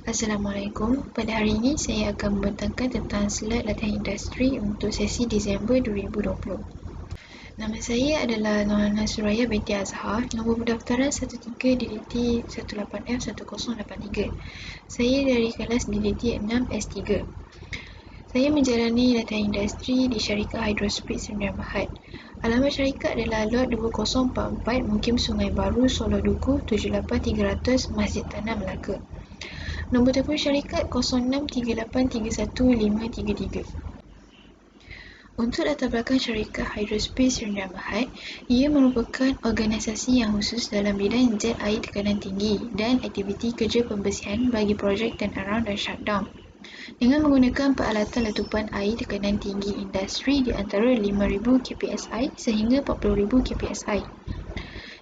Assalamualaikum. Pada hari ini saya akan membentangkan tentang slide latihan industri untuk sesi Disember 2020. Nama saya adalah Norhana Suraya binti Azhar. Nombor pendaftaran 13 DDT 18F1083. Saya dari kelas DDT 6 S3. Saya menjalani latihan industri di syarikat Hydrospeed Sdn Bhd. Alamat syarikat adalah Lot 2044 Mukim Sungai Baru, Solo Duku 78300 Masjid Tanah Melaka. Nombor telefon syarikat 0638315533. Untuk latar belakang syarikat Hydrospeed Sdn Bhd, ia merupakan organisasi yang khusus dalam bidang jet air tekanan tinggi dan aktiviti kerja pembersihan bagi projek turnaround dan shutdown dengan menggunakan peralatan letupan air tekanan tinggi industri di antara 5,000 kpsi sehingga 40,000 kpsi.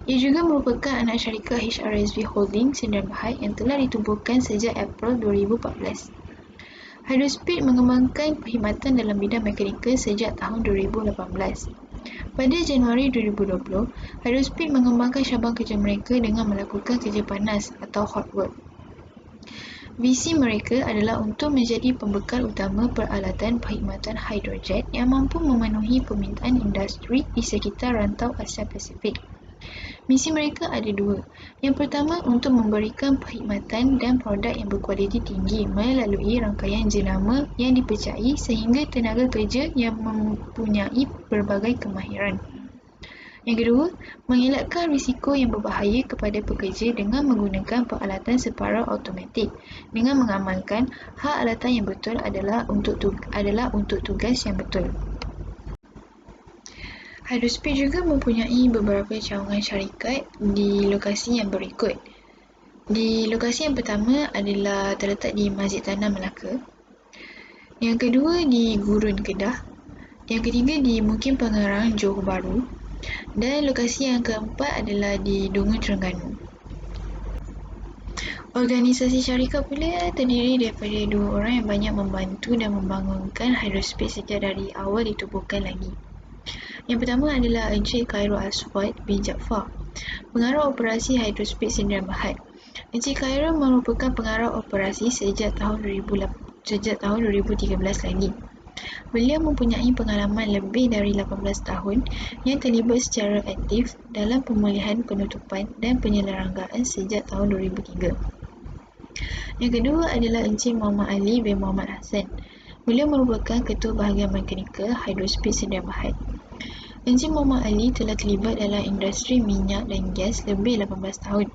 Ia juga merupakan anak syarikat HRSV Holding Sdn Bhd yang telah ditubuhkan sejak April 2014. Hydrospeed mengembangkan perkhidmatan dalam bidang mekanikal sejak tahun 2018. Pada Januari 2020, Hydrospeed mengembangkan cabang kerja mereka dengan melakukan kerja panas atau hot work. Visi mereka adalah untuk menjadi pembekal utama peralatan perkhidmatan hydrojet yang mampu memenuhi permintaan industri di sekitar rantau Asia Pasifik. Misi mereka ada dua. Yang pertama, untuk memberikan perkhidmatan dan produk yang berkualiti tinggi melalui rangkaian jenama yang dipercayai sehingga tenaga kerja yang mempunyai berbagai kemahiran. Yang kedua, mengelakkan risiko yang berbahaya kepada pekerja dengan menggunakan peralatan separa automatik dengan mengamalkan hak alatan yang betul adalah untuk tugas yang betul. Hydrospeed juga mempunyai beberapa cawangan syarikat di lokasi yang berikut. Di lokasi yang pertama adalah terletak di Masjid Tanah Melaka. Yang kedua di Gurun Kedah. Yang ketiga di Mukim Pengarang, Johor Bahru. Dan lokasi yang keempat adalah di Dungun, Terengganu. Organisasi syarikat pula terdiri daripada dua orang yang banyak membantu dan membangunkan Hydrospeed sejak dari awal ditubuhkan lagi. Yang pertama adalah Encik Khairul Aswad bin Jaafar, pengarah operasi Hydrospeed Sdn Bhd. Encik Khairul merupakan pengarah operasi sejak tahun 2013 lagi. Beliau mempunyai pengalaman lebih dari 18 tahun yang terlibat secara aktif dalam pemulihan penutupan dan penyelenggaraan sejak tahun 2003. Yang kedua adalah Encik Muhammad Ali bin Muhammad Hassan. Beliau merupakan Ketua Bahagian Mekanikal Hydrospeed Sdn Bhd. Encik Muhammad Ali telah terlibat dalam industri minyak dan gas lebih 18 tahun.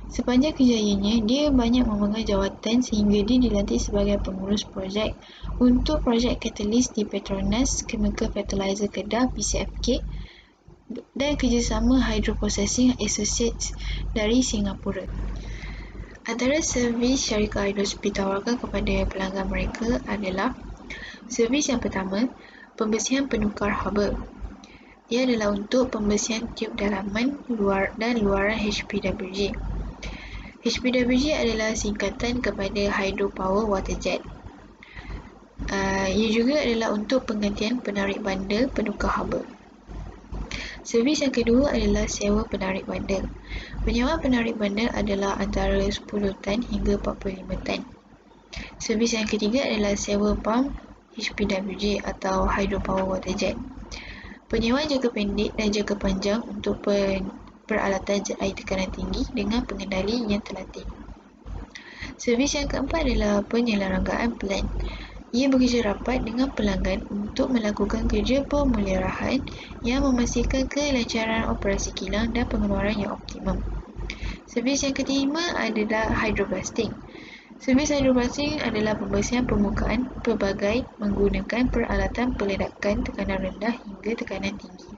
Sepanjang kerjayanya, dia banyak memegang jawatan sehingga dia dilantik sebagai pengurus projek untuk projek katalis di Petronas Chemical Fertilizer Kedah PCFK dan kerjasama Hydroprocessing Associates dari Singapura. Antara servis syarikat Hydrospeed tawarkan kepada pelanggan mereka adalah servis yang pertama, pembersihan penukar haba. Ia adalah untuk pembersihan tiub dalaman dan luaran HPWJ. HPWJ adalah singkatan kepada Hydropower Water Jet. Ia juga adalah untuk penggantian penarik bandar penukar haba. Servis yang kedua adalah sewa penarik bandar. Penyewaan penarik bandar adalah antara 10 tan hingga 45 tan. Servis yang ketiga adalah sewa pam HPWJ atau Hydropower Water Jet. Penyewaan jangka pendek dan jangka panjang untuk peralatan jet air tekanan tinggi dengan pengendali yang terlatih. Servis yang keempat adalah penyelenggaraan plant. Ia bekerja rapat dengan pelanggan untuk melakukan kerja pemeliharaan yang memastikan kelancaran operasi kilang dan pengeluaran yang optimum. Servis yang kelima adalah hydroblasting. Servis hydroblasting adalah pembersihan permukaan pelbagai menggunakan peralatan peledakan tekanan rendah hingga tekanan tinggi.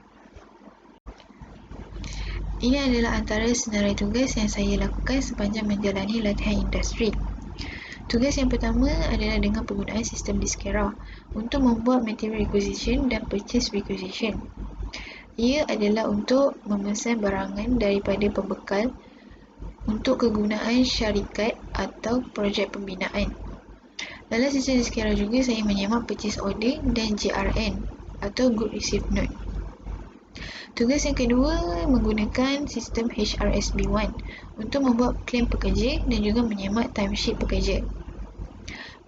Ini adalah antara senarai tugas yang saya lakukan sepanjang menjalani latihan industri. Tugas yang pertama adalah dengan penggunaan sistem Diskera untuk membuat material requisition dan purchase requisition. Ia adalah untuk memesan barangan daripada pembekal untuk kegunaan syarikat atau projek pembinaan. Dalam sistem Diskera juga saya menyemak purchase order dan GRN atau Good Received Note. Tugas yang kedua menggunakan sistem HRSB1 untuk membuat klaim pekerja dan juga menyemak timesheet pekerja.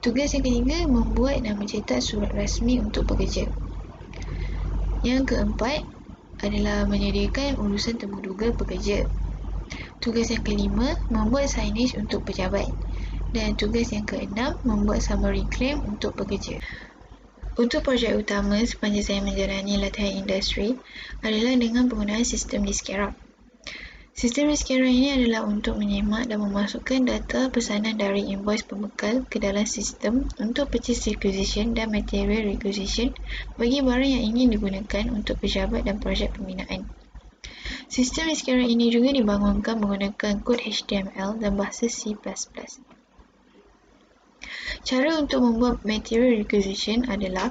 Tugas yang ketiga membuat dan mencetak surat rasmi untuk pekerja. Yang keempat adalah menyediakan urusan temuduga pekerja. Tugas yang kelima membuat signage untuk pejabat. Dan tugas yang keenam membuat summary claim untuk pekerja. Untuk projek utama sepanjang saya menjalani latihan industri adalah dengan penggunaan sistem Discera. Sistem Discera ini adalah untuk menyemak dan memasukkan data pesanan dari invoice pembekal ke dalam sistem untuk purchase requisition dan material requisition bagi barang yang ingin digunakan untuk pejabat dan projek pembinaan. Sistem Discera ini juga dibangunkan menggunakan kod HTML dan bahasa C++. Cara untuk membuat material requisition adalah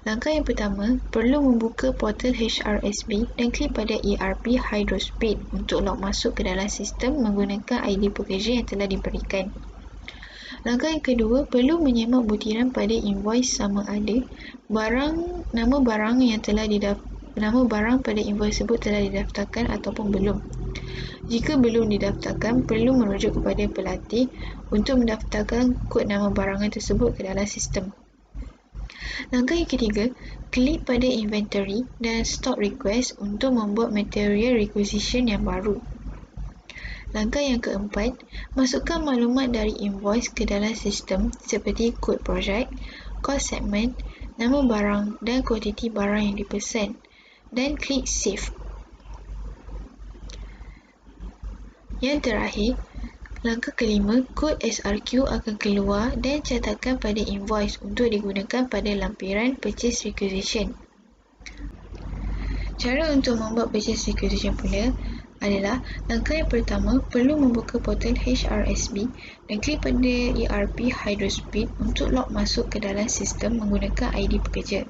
langkah yang pertama, perlu membuka portal HRSB dan klik pada ERP Hydrospeed untuk log masuk ke dalam sistem menggunakan ID pekerja yang telah diberikan. Langkah yang kedua, perlu menyemak butiran pada invoice sama ada nama barang pada invoice tersebut telah didaftarkan ataupun belum. Jika belum didaftarkan, perlu merujuk kepada pelatih untuk mendaftarkan kod nama barangan tersebut ke dalam sistem. Langkah yang ketiga, klik pada inventory dan stock request untuk membuat material requisition yang baru. Langkah yang keempat, masukkan maklumat dari invoice ke dalam sistem seperti kod projek, cost segment, nama barang dan kuantiti barang yang dipesan dan klik save. Yang terakhir, langkah kelima, kod SRQ akan keluar dan catatkan pada invoice untuk digunakan pada lampiran purchase requisition. Cara untuk membuat purchase requisition pula adalah langkah yang pertama, perlu membuka portal HRSB dan klik pada ERP Hydrospeed untuk log masuk ke dalam sistem menggunakan ID pekerja.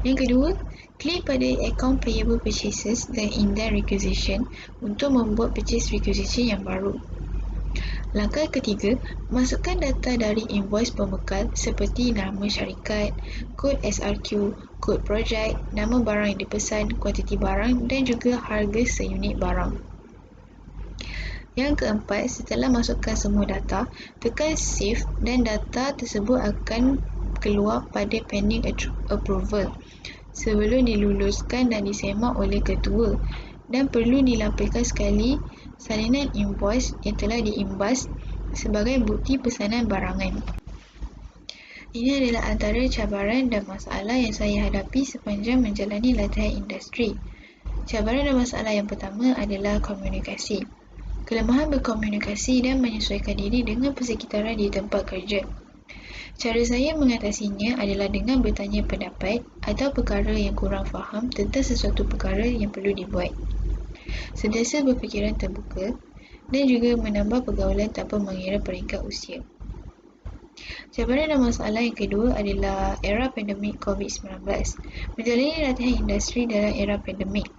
Yang kedua, klik pada Account Payable Purchases dan Indent Requisition untuk membuat purchase requisition yang baru. Langkah ketiga, masukkan data dari invoice pembekal seperti nama syarikat, kod SRQ, kod projek, nama barang yang dipesan, kuantiti barang dan juga harga seunit barang. Yang keempat, setelah masukkan semua data, tekan save dan data tersebut akan keluar pada pending approval sebelum diluluskan dan disemak oleh ketua dan perlu dilampirkan sekali salinan invoice yang telah diimbas sebagai bukti pesanan barangan. Ini adalah antara cabaran dan masalah yang saya hadapi sepanjang menjalani latihan industri. Cabaran dan masalah yang pertama adalah komunikasi. Kelemahan berkomunikasi dan menyesuaikan diri dengan persekitaran di tempat kerja. Cara saya mengatasinya adalah dengan bertanya pendapat atau perkara yang kurang faham tentang sesuatu perkara yang perlu dibuat. Sentiasa berfikiran terbuka dan juga menambah pergaulan tanpa mengira peringkat usia. Cabaran dan masalah yang kedua adalah era pandemik COVID-19. Menjalani latihan industri dalam era pandemik.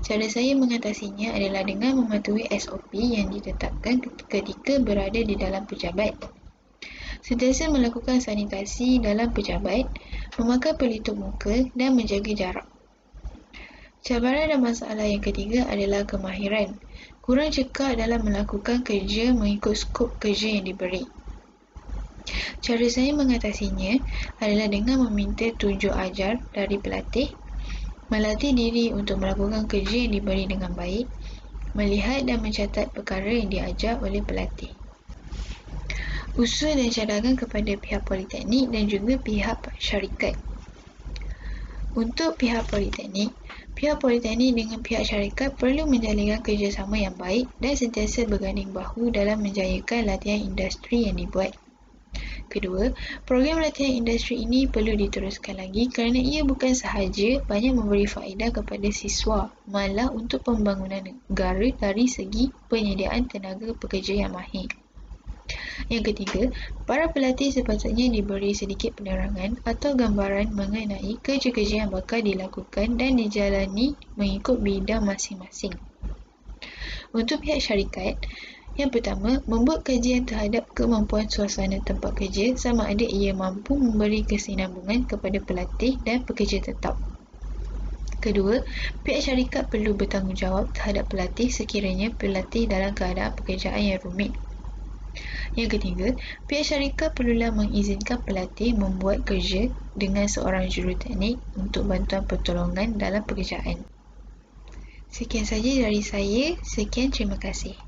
Cara saya mengatasinya adalah dengan mematuhi SOP yang ditetapkan ketika berada di dalam pejabat. Sentiasa melakukan sanitasi dalam pejabat, memakai pelitup muka dan menjaga jarak. Cabaran dan masalah yang ketiga adalah kemahiran. Kurang cekap dalam melakukan kerja mengikut skop kerja yang diberi. Cara saya mengatasinya adalah dengan meminta tunjuk ajar dari pelatih, melatih diri untuk melakukan kerja yang diberi dengan baik, melihat dan mencatat perkara yang diajar oleh pelatih. Usul dan cadangan kepada pihak politeknik dan juga pihak syarikat. Untuk pihak politeknik dengan pihak syarikat perlu menjalinkan kerjasama yang baik dan sentiasa berganding bahu dalam menjayakan latihan industri yang dibuat. Kedua, program latihan industri ini perlu diteruskan lagi kerana ia bukan sahaja banyak memberi faedah kepada siswa, malah untuk pembangunan negara dari segi penyediaan tenaga pekerja yang mahir. Yang ketiga, para pelatih sepatutnya diberi sedikit penerangan atau gambaran mengenai kerja-kerja yang bakal dilakukan dan dijalani mengikut bidang masing-masing. Untuk pihak syarikat, yang pertama, membuat kajian terhadap kemampuan suasana tempat kerja sama ada ia mampu memberi kesinambungan kepada pelatih dan pekerja tetap. Kedua, pihak syarikat perlu bertanggungjawab terhadap pelatih sekiranya pelatih dalam keadaan pekerjaan yang rumit. Yang ketiga, pihak syarikat perlulah mengizinkan pelatih membuat kerja dengan seorang juruteknik untuk bantuan pertolongan dalam pekerjaan. Sekian saja dari saya. Sekian, terima kasih.